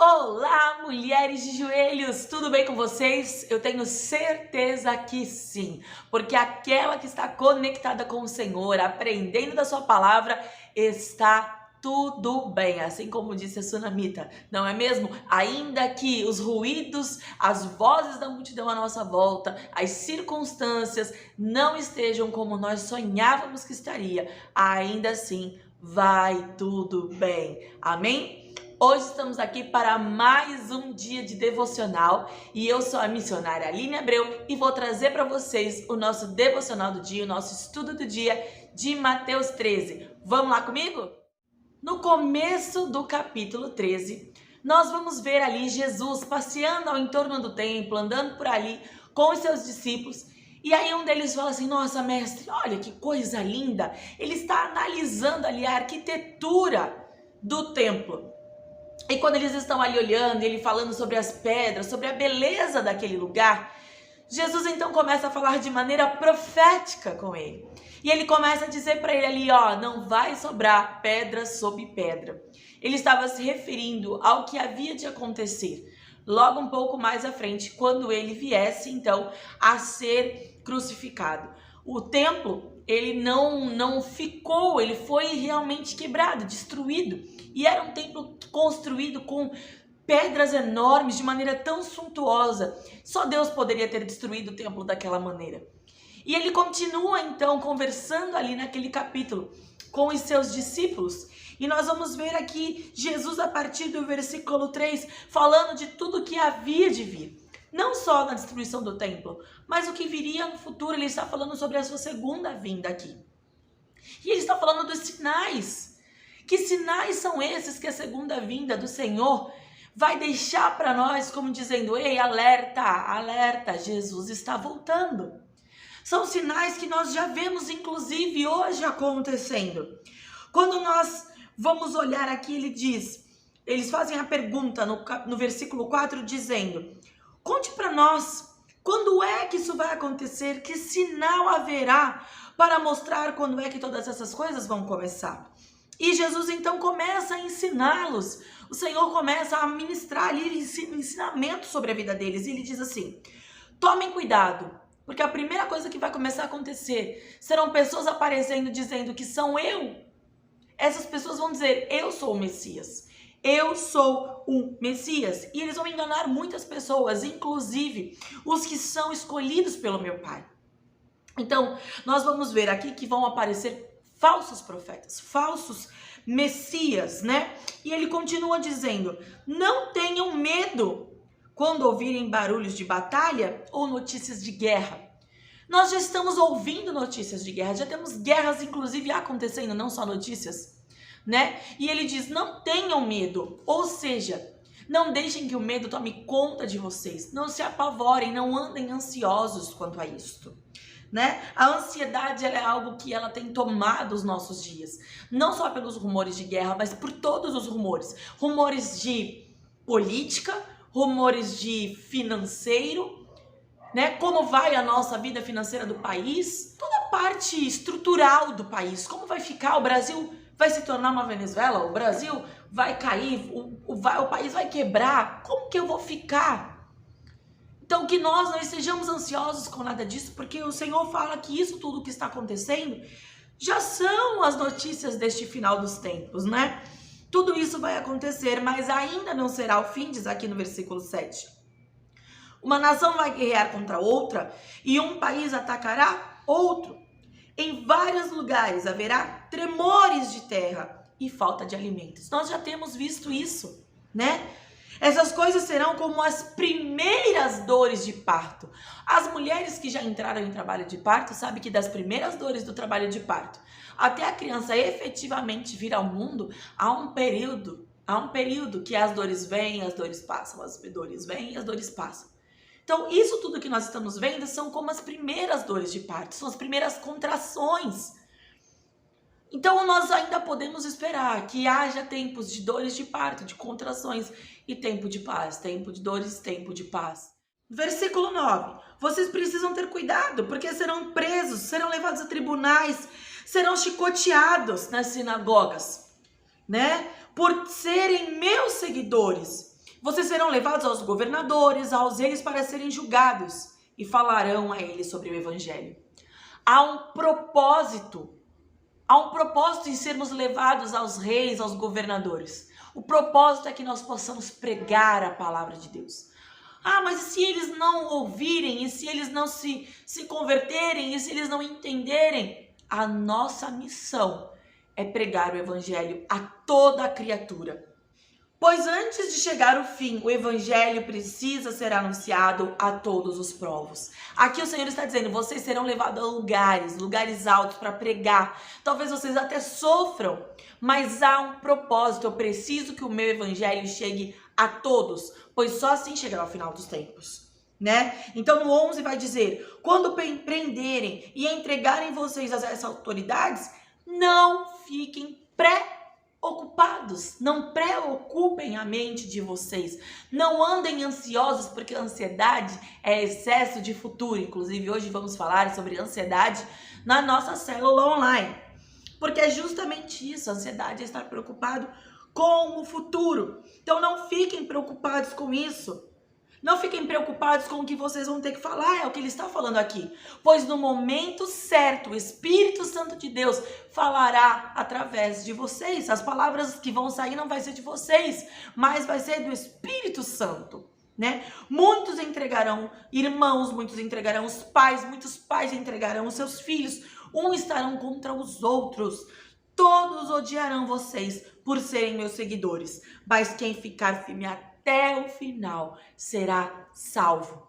Olá, mulheres de joelhos, tudo bem com vocês? Eu tenho certeza que sim, porque aquela que está conectada com o Senhor, aprendendo da sua palavra, está tudo bem, assim como disse a Sunamita, não é mesmo? Ainda que os ruídos, as vozes da multidão à nossa volta, as circunstâncias não estejam como nós sonhávamos que estaria, ainda assim vai tudo bem, amém? Hoje estamos aqui para mais um dia de devocional e eu sou a missionária Aline Abreu e vou trazer para vocês o nosso devocional do dia, o nosso estudo do dia de Mateus 13. Vamos lá comigo? No começo do capítulo 13, nós vamos ver ali Jesus passeando ao entorno do templo, andando por ali com os seus discípulos. E aí um deles fala assim: nossa, mestre, olha que coisa linda. Ele está analisando ali a arquitetura do templo. E quando eles estão ali olhando, ele falando sobre as pedras, sobre a beleza daquele lugar, Jesus então começa a falar de maneira profética com ele. E ele começa a dizer para ele ali, ó, não vai sobrar pedra sobre pedra. Ele estava se referindo ao que havia de acontecer logo um pouco mais à frente, quando ele viesse então a ser crucificado. O templo, ele não ficou, ele foi realmente quebrado, destruído. E era um templo construído com pedras enormes, de maneira tão suntuosa. Só Deus poderia ter destruído o templo daquela maneira. E ele continua então conversando ali naquele capítulo com os seus discípulos. E nós vamos ver aqui Jesus a partir do versículo 3, falando de tudo que havia de vir. Não só na destruição do templo, mas o que viria no futuro. Ele está falando sobre a sua segunda vinda aqui. E ele está falando dos sinais. Que sinais são esses que a segunda vinda do Senhor vai deixar para nós, como dizendo, ei, alerta, alerta, Jesus está voltando. São sinais que nós já vemos, inclusive, hoje acontecendo. Quando nós vamos olhar aqui, eles fazem a pergunta no versículo 4, dizendo, conte para nós, quando é que isso vai acontecer? Que sinal haverá para mostrar quando é que todas essas coisas vão começar? E Jesus então começa a ensiná-los. O Senhor começa a ministrar ali ensinamento sobre a vida deles. E ele diz assim, tomem cuidado, porque a primeira coisa que vai começar a acontecer serão pessoas aparecendo dizendo que são eu. Essas pessoas vão dizer, eu sou o Messias. Eu sou o Messias. E eles vão enganar muitas pessoas, inclusive os que são escolhidos pelo meu Pai. Então, nós vamos ver aqui que vão aparecer falsos profetas, falsos messias, né? E ele continua dizendo, não tenham medo quando ouvirem barulhos de batalha ou notícias de guerra. Nós já estamos ouvindo notícias de guerra, já temos guerras inclusive acontecendo, não só notícias, né? E ele diz, não tenham medo, ou seja, não deixem que o medo tome conta de vocês, não se apavorem, não andem ansiosos quanto a isto. Né? A ansiedade ela é algo que ela tem tomado os nossos dias, não só pelos rumores de guerra, mas por todos os rumores, rumores de política, rumores de financeiro, né? Como vai a nossa vida financeira do país, toda a parte estrutural do país, como vai ficar, o Brasil vai se tornar uma Venezuela, o Brasil vai cair, o país vai quebrar, como que eu vou ficar? Então, que nós não estejamos ansiosos com nada disso, porque o Senhor fala que isso tudo que está acontecendo já são as notícias deste final dos tempos, né? Tudo isso vai acontecer, mas ainda não será o fim, diz aqui no versículo 7. Uma nação vai guerrear contra outra e um país atacará outro. Em vários lugares haverá tremores de terra e falta de alimentos. Nós já temos visto isso, né? Essas coisas serão como as primeiras dores de parto. As mulheres que já entraram em trabalho de parto sabem que das primeiras dores do trabalho de parto até a criança efetivamente vir ao mundo, há um período que as dores vêm, as dores passam, as dores vêm e as dores passam. Então, isso tudo que nós estamos vendo são como as primeiras dores de parto, são as primeiras contrações. Então, nós ainda podemos esperar que haja tempos de dores de parto, de contrações e tempo de paz, tempo de dores, tempo de paz. Versículo 9. Vocês precisam ter cuidado, porque serão presos, serão levados a tribunais, serão chicoteados nas sinagogas, né? Por serem meus seguidores. Vocês serão levados aos governadores, aos reis para serem julgados e falarão a eles sobre o evangelho. Há um propósito em sermos levados aos reis, aos governadores. O propósito é que nós possamos pregar a palavra de Deus. Ah, mas e se eles não ouvirem? E se eles não se converterem? E se eles não entenderem? A nossa missão é pregar o evangelho a toda a criatura. Pois antes de chegar o fim, o evangelho precisa ser anunciado a todos os povos. Aqui o Senhor está dizendo, vocês serão levados a lugares altos para pregar. Talvez vocês até sofram, mas há um propósito. Eu preciso que o meu evangelho chegue a todos, pois só assim chegará ao final dos tempos. Né? Então no 11 vai dizer, quando prenderem e entregarem vocês a essas autoridades, não fiquem preocupados, não preocupem a mente de vocês, não andem ansiosos, porque a ansiedade é excesso de futuro. Inclusive hoje vamos falar sobre ansiedade na nossa célula online, porque é justamente isso, a ansiedade é estar preocupado com o futuro. Então não fiquem preocupados com isso. Não fiquem preocupados com o que vocês vão ter que falar, é o que ele está falando aqui. Pois no momento certo, o Espírito Santo de Deus falará através de vocês. As palavras que vão sair não vai ser de vocês, mas vai ser do Espírito Santo, né? Muitos entregarão irmãos, muitos entregarão os pais, muitos pais entregarão os seus filhos, uns estarão contra os outros. Todos odiarão vocês por serem meus seguidores, mas quem ficar firme até o final será salvo.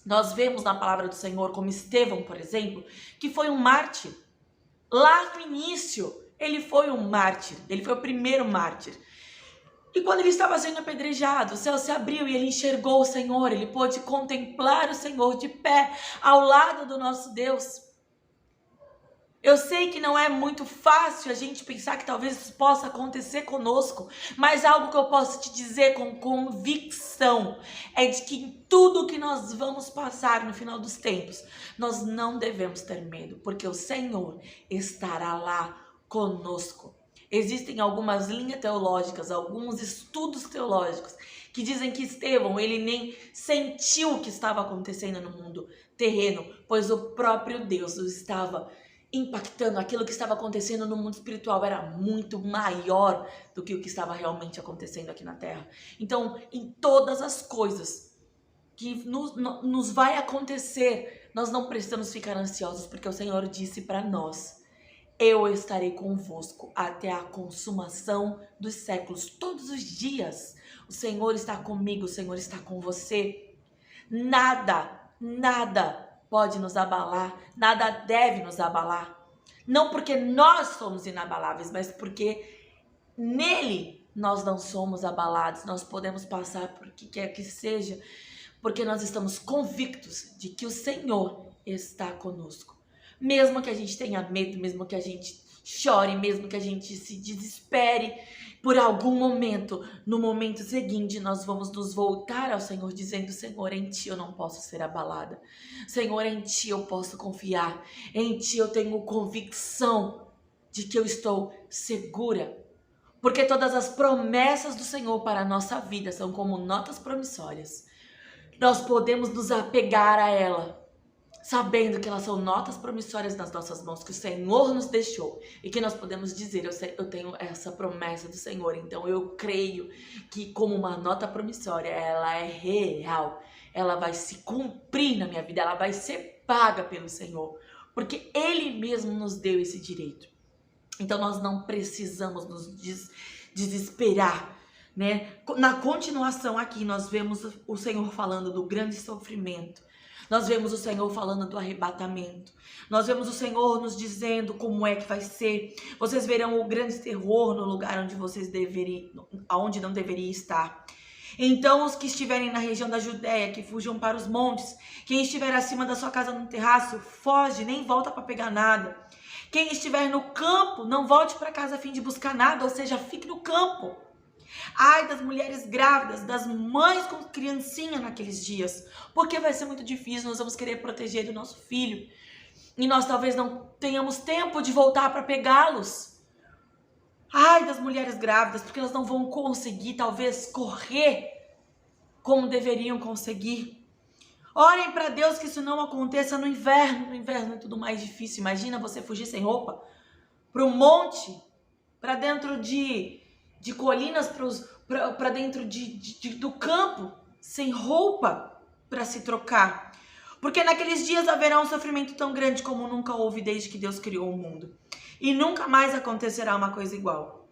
Nós vemos na palavra do Senhor, como Estevão, por exemplo, que foi um mártir. Lá no início, ele foi um mártir, ele foi o primeiro mártir. E quando ele estava sendo apedrejado, o céu se abriu e ele enxergou o Senhor, ele pôde contemplar o Senhor de pé ao lado do nosso Deus. Eu sei que não é muito fácil a gente pensar que talvez isso possa acontecer conosco, mas algo que eu posso te dizer com convicção é de que em tudo que nós vamos passar no final dos tempos, nós não devemos ter medo, porque o Senhor estará lá conosco. Existem algumas linhas teológicas, alguns estudos teológicos que dizem que Estevão, ele nem sentiu o que estava acontecendo no mundo terreno, pois o próprio Deus o estava impactando. Aquilo que estava acontecendo no mundo espiritual era muito maior do que o que estava realmente acontecendo aqui na terra. Então, em todas as coisas que nos vai acontecer, nós não precisamos ficar ansiosos, porque o Senhor disse para nós, eu estarei convosco até a consumação dos séculos. Todos os dias, o Senhor está comigo, o Senhor está com você. Nada pode nos abalar, nada deve nos abalar. Não porque nós somos inabaláveis, mas porque nele nós não somos abalados. Nós podemos passar por o que quer que seja, porque nós estamos convictos de que o Senhor está conosco. Mesmo que a gente tenha medo, mesmo que a gente chore, mesmo que a gente se desespere por algum momento, no momento seguinte nós vamos nos voltar ao Senhor dizendo, Senhor, em Ti eu não posso ser abalada. Senhor, em Ti eu posso confiar. Em Ti eu tenho convicção de que eu estou segura. Porque todas as promessas do Senhor para a nossa vida são como notas promissórias. Nós podemos nos apegar a ela, sabendo que elas são notas promissórias nas nossas mãos, que o Senhor nos deixou e que nós podemos dizer, eu tenho essa promessa do Senhor, então eu creio que como uma nota promissória, ela é real, ela vai se cumprir na minha vida, ela vai ser paga pelo Senhor, porque Ele mesmo nos deu esse direito. Então nós não precisamos nos desesperar, né? Na continuação aqui nós vemos o Senhor falando do grande sofrimento. Nós vemos o Senhor falando do arrebatamento. Nós vemos o Senhor nos dizendo como é que vai ser. Vocês verão o grande terror no lugar onde aonde não deveria estar. Então os que estiverem na região da Judéia, que fujam para os montes. Quem estiver acima da sua casa no terraço, foge, nem volta para pegar nada. Quem estiver no campo, não volte para casa a fim de buscar nada, ou seja, fique no campo. Ai das mulheres grávidas, das mães com criancinha naqueles dias, porque vai ser muito difícil, nós vamos querer proteger o nosso filho e nós talvez não tenhamos tempo de voltar para pegá-los. Ai das mulheres grávidas, porque elas não vão conseguir talvez correr como deveriam conseguir. Orem para Deus que isso não aconteça no inverno. No inverno é tudo mais difícil. Imagina você fugir sem roupa para o monte, para dentro de colinas, para dentro do campo, sem roupa para se trocar. Porque naqueles dias haverá um sofrimento tão grande como nunca houve desde que Deus criou o mundo. E nunca mais acontecerá uma coisa igual.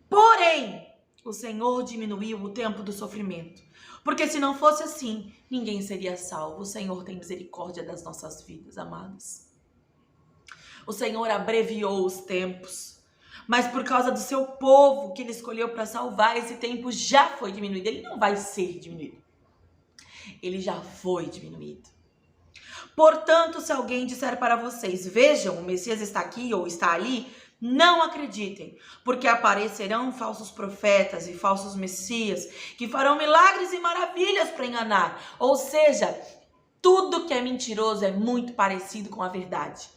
Porém, o Senhor diminuiu o tempo do sofrimento. Porque se não fosse assim, ninguém seria salvo. O Senhor tem misericórdia das nossas vidas, amados. O Senhor abreviou os tempos. Mas por causa do seu povo que Ele escolheu para salvar, esse tempo já foi diminuído. Ele não vai ser diminuído. Ele já foi diminuído. Portanto, se alguém disser para vocês, vejam, o Messias está aqui ou está ali, não acreditem, porque aparecerão falsos profetas e falsos messias que farão milagres e maravilhas para enganar. Ou seja, tudo que é mentiroso é muito parecido com a verdade.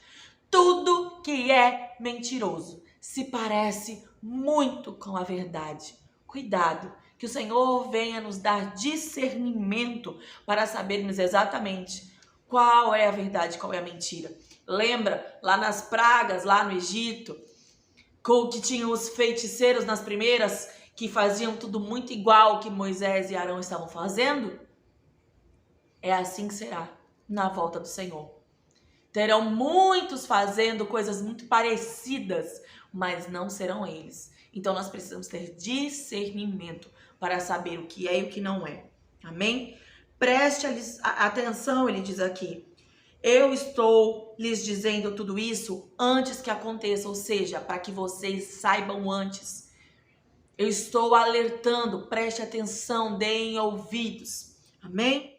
Tudo que é mentiroso se parece muito com a verdade. Cuidado, que o Senhor venha nos dar discernimento para sabermos exatamente qual é a verdade, qual é a mentira. Lembra lá nas pragas, lá no Egito, que tinham os feiticeiros nas primeiras, que faziam tudo muito igual que Moisés e Arão estavam fazendo? É assim que será na volta do Senhor. Terão muitos fazendo coisas muito parecidas, mas não serão eles. Então nós precisamos ter discernimento para saber o que é e o que não é. Amém? Preste atenção, ele diz aqui. Eu estou lhes dizendo tudo isso antes que aconteça, ou seja, para que vocês saibam antes. Eu estou alertando, preste atenção, deem ouvidos. Amém?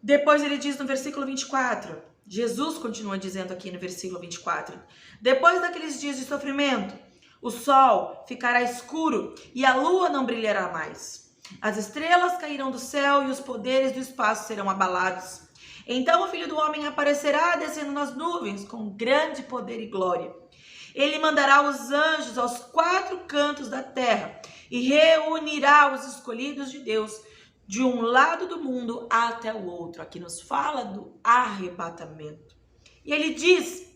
Depois ele diz no versículo 24, Jesus continua dizendo aqui no versículo 24, depois daqueles dias de sofrimento, o sol ficará escuro e a lua não brilhará mais. As estrelas cairão do céu e os poderes do espaço serão abalados. Então o Filho do Homem aparecerá descendo nas nuvens com grande poder e glória. Ele mandará os anjos aos 4 cantos da terra e reunirá os escolhidos de Deus de um lado do mundo até o outro. Aqui nos fala do arrebatamento. E ele diz,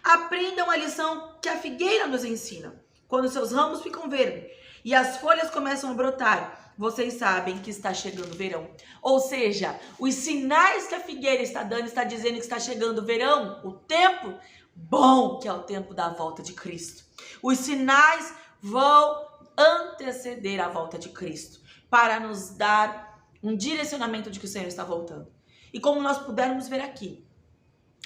aprendam a lição que a figueira nos ensina. Quando seus ramos ficam verdes e as folhas começam a brotar, vocês sabem que está chegando o verão. Ou seja, os sinais que a figueira está dando, está dizendo que está chegando o verão, o tempo bom, que é o tempo da volta de Cristo. Os sinais vão anteceder a volta de Cristo, para nos dar um direcionamento de que o Senhor está voltando. E como nós pudermos ver aqui,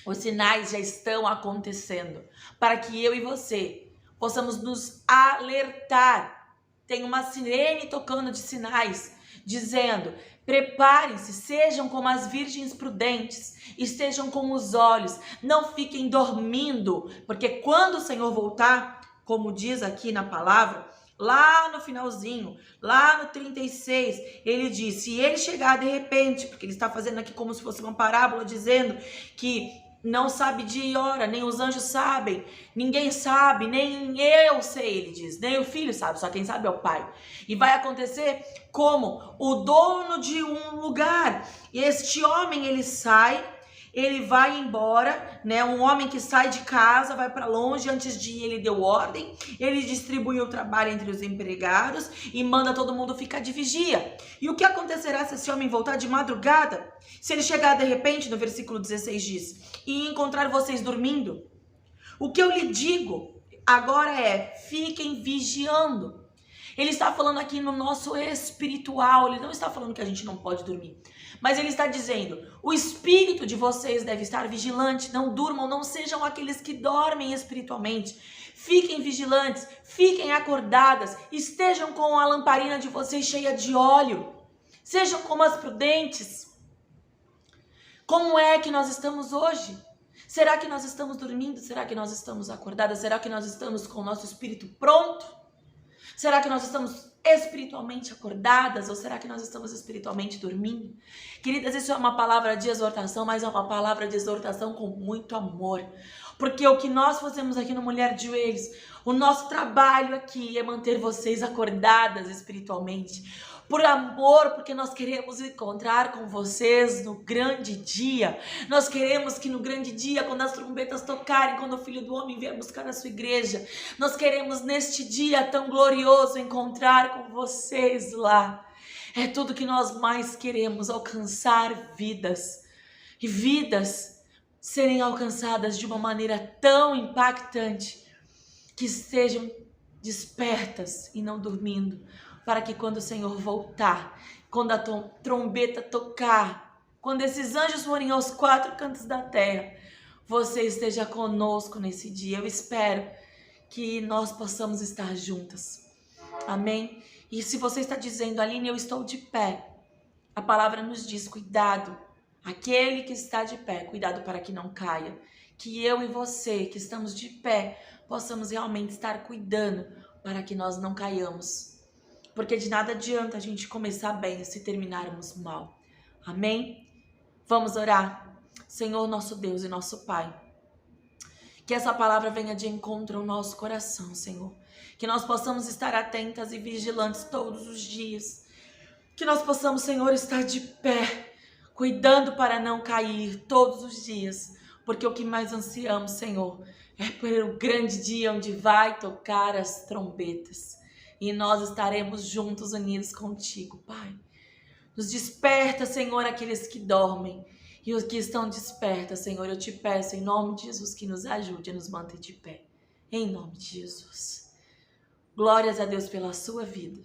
os sinais já estão acontecendo, para que eu e você possamos nos alertar. Tem uma sirene tocando de sinais, dizendo, preparem-se, sejam como as virgens prudentes, estejam com os olhos, não fiquem dormindo, porque quando o Senhor voltar, como diz aqui na palavra, lá no finalzinho, lá no 36, ele diz, se ele chegar de repente, porque ele está fazendo aqui como se fosse uma parábola, dizendo que não sabe dia e hora, nem os anjos sabem, ninguém sabe, nem eu sei, ele diz, nem o filho sabe, só quem sabe é o pai. E vai acontecer como o dono de um lugar, e este homem ele sai, ele vai embora, né? Um homem que sai de casa, vai para longe, antes de ir ele deu ordem, ele distribuiu o trabalho entre os empregados e manda todo mundo ficar de vigia. E o que acontecerá se esse homem voltar de madrugada? Se ele chegar de repente, no versículo 16 diz, e encontrar vocês dormindo? O que eu lhe digo agora é, fiquem vigiando. Ele está falando aqui no nosso espiritual, ele não está falando que a gente não pode dormir. Mas ele está dizendo, o espírito de vocês deve estar vigilante, não durmam, não sejam aqueles que dormem espiritualmente. Fiquem vigilantes, fiquem acordadas, estejam com a lamparina de vocês cheia de óleo. Sejam como as prudentes. Como é que nós estamos hoje? Será que nós estamos dormindo? Será que nós estamos acordadas? Será que nós estamos com o nosso espírito pronto? Será que nós estamos espiritualmente acordadas ou será que nós estamos espiritualmente dormindo? Queridas, isso é uma palavra de exortação, mas é uma palavra de exortação com muito amor. Porque o que nós fazemos aqui no Mulher de Joelhos, o nosso trabalho aqui é manter vocês acordadas espiritualmente. por amor, porque nós queremos encontrar com vocês no grande dia. Nós queremos que no grande dia, quando as trombetas tocarem, quando o Filho do Homem vier buscar a sua igreja, nós queremos neste dia tão glorioso encontrar com vocês lá. É tudo que nós mais queremos, alcançar vidas. E vidas serem alcançadas de uma maneira tão impactante, que estejam despertas e não dormindo, para que quando o Senhor voltar, quando a trombeta tocar, quando esses anjos forem aos 4 cantos da terra, você esteja conosco nesse dia. Eu espero que nós possamos estar juntas. Amém? E se você está dizendo, Aline, eu estou de pé, a palavra nos diz, cuidado. Aquele que está de pé, cuidado para que não caia. Que eu e você, que estamos de pé, possamos realmente estar cuidando para que nós não caiamos. Porque de nada adianta a gente começar bem se terminarmos mal. Amém? Vamos orar. Senhor, nosso Deus e nosso Pai, que essa palavra venha de encontro ao nosso coração, Senhor. Que nós possamos estar atentas e vigilantes todos os dias. Que nós possamos, Senhor, estar de pé, cuidando para não cair todos os dias, porque o que mais ansiamos, Senhor, é pelo grande dia onde vai tocar as trombetas e nós estaremos juntos, unidos contigo, Pai. Nos desperta, Senhor, aqueles que dormem e os que estão despertas, Senhor, eu te peço em nome de Jesus que nos ajude a nos manter de pé, em nome de Jesus. Glórias a Deus pela sua vida.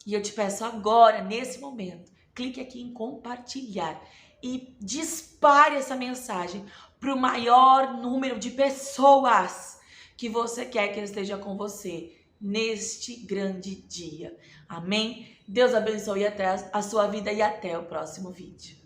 E eu te peço agora, nesse momento, clique aqui em compartilhar e dispare essa mensagem para o maior número de pessoas que você quer que esteja com você neste grande dia. Amém? Deus abençoe até a sua vida e até o próximo vídeo.